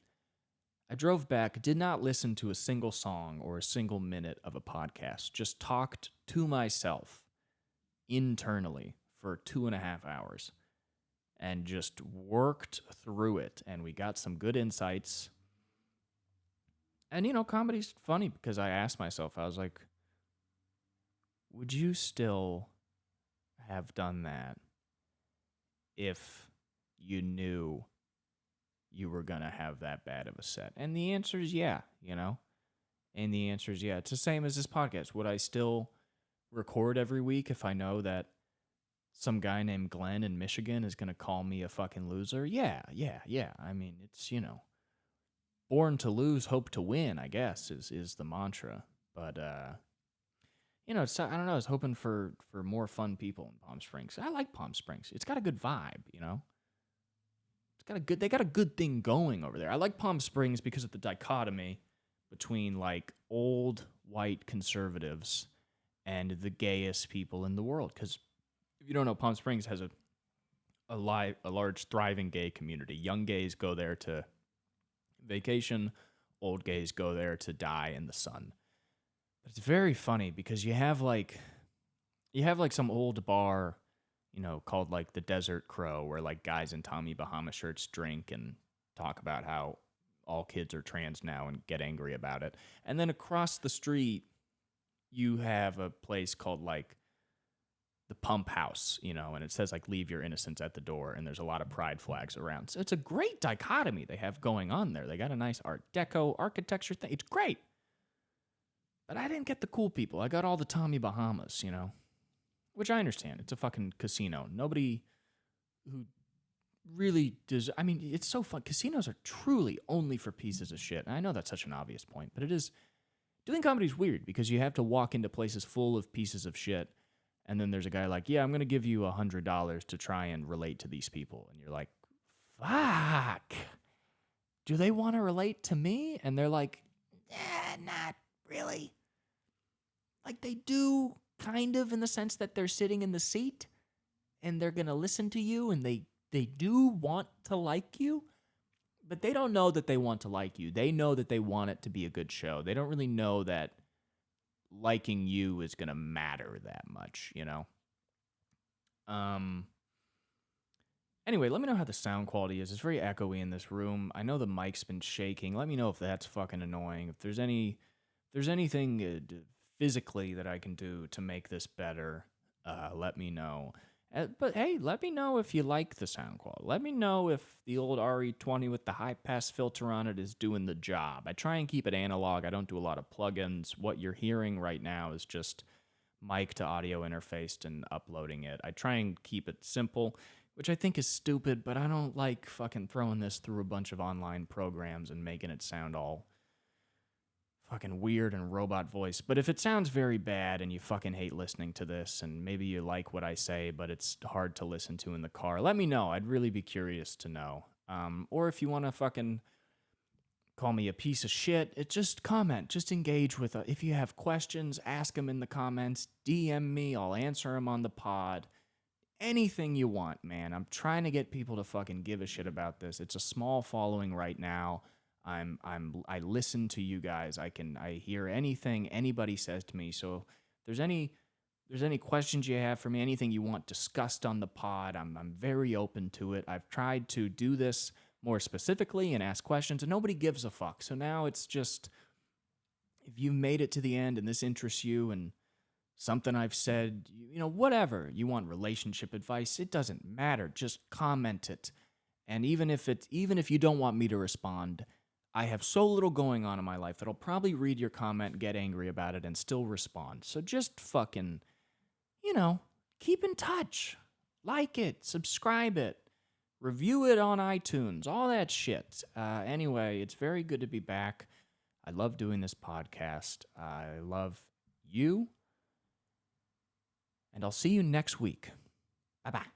I drove back, did not listen to a single song or a single minute of a podcast, just talked to myself internally for 2.5 hours and just worked through it. And we got some good insights. And, comedy's funny because I asked myself, I was like, would you still have done that if you knew you were going to have that bad of a set? And the answer is yeah, And the answer is yeah. It's the same as this podcast. Would I still record every week if I know that some guy named Glenn in Michigan is going to call me a fucking loser? Yeah. I mean, it's, born to lose, hope to win, I guess, is the mantra. But, it's, I don't know, I was hoping for more fun people in Palm Springs. I like Palm Springs. It's got a good vibe, They got a good thing going over there. I like Palm Springs because of the dichotomy between, like, old white conservatives and the gayest people in the world. Because if you don't know, Palm Springs has a large, thriving gay community. Young gays go there to vacation. old gays go there to die in the sun. But it's very funny because you have like some old bar, called like the Desert Crow, where like guys in Tommy Bahama shirts drink and talk about how all kids are trans now and get angry about it. And then across the street, you have a place called like the Pump House, and it says like leave your innocence at the door, and there's a lot of pride flags around. So it's a great dichotomy they have going on there. They got a nice Art Deco architecture thing. It's great. But I didn't get the cool people. I got all the Tommy Bahamas, which I understand. It's a fucking casino. Nobody who really does. I mean, it's so fun. Casinos are truly only for pieces of shit. And I know that's such an obvious point, but it is. Doing comedy is weird because you have to walk into places full of pieces of shit. And then there's a guy like, yeah, I'm going to give you $100 to try and relate to these people. And you're like, fuck. Do they want to relate to me? And they're like, not really. Like they do kind of in the sense that they're sitting in the seat and they're going to listen to you and they do want to like you. But they don't know that they want to like you. They know that they want it to be a good show. They don't really know that liking you is going to matter that much, Anyway, let me know how the sound quality is. It's very echoey in this room. I know the mic's been shaking. Let me know if that's fucking annoying. If there's anything physically that I can do to make this better, let me know. But hey, let me know if you like the sound quality. Let me know if the old RE20 with the high-pass filter on it is doing the job. I try and keep it analog. I don't do a lot of plugins. What you're hearing right now is just mic to audio interfaced and uploading it. I try and keep it simple, which I think is stupid, but I don't like fucking throwing this through a bunch of online programs and making it sound all fucking weird and robot voice. But if it sounds very bad and you fucking hate listening to this and maybe you like what I say but it's hard to listen to in the car, let me know. I'd really be curious to know. Or if you want to fucking call me a piece of shit, just comment. Just engage with if you have questions, ask them in the comments. DM me. I'll answer them on the pod. Anything you want, man. I'm trying to get people to fucking give a shit about this. It's a small following right now. I listen to you guys. I hear anything anybody says to me. So if there's any questions you have for me, anything you want discussed on the pod, I'm very open to it. I've tried to do this more specifically and ask questions, and nobody gives a fuck. So now it's just, if you made it to the end and this interests you and something I've said, whatever, you want relationship advice, it doesn't matter. Just comment it. And even if you don't want me to respond, I have so little going on in my life that I'll probably read your comment, get angry about it, and still respond. So just fucking, keep in touch. Like it, subscribe it, review it on iTunes, all that shit. Anyway, it's very good to be back. I love doing this podcast. I love you. And I'll see you next week. Bye-bye.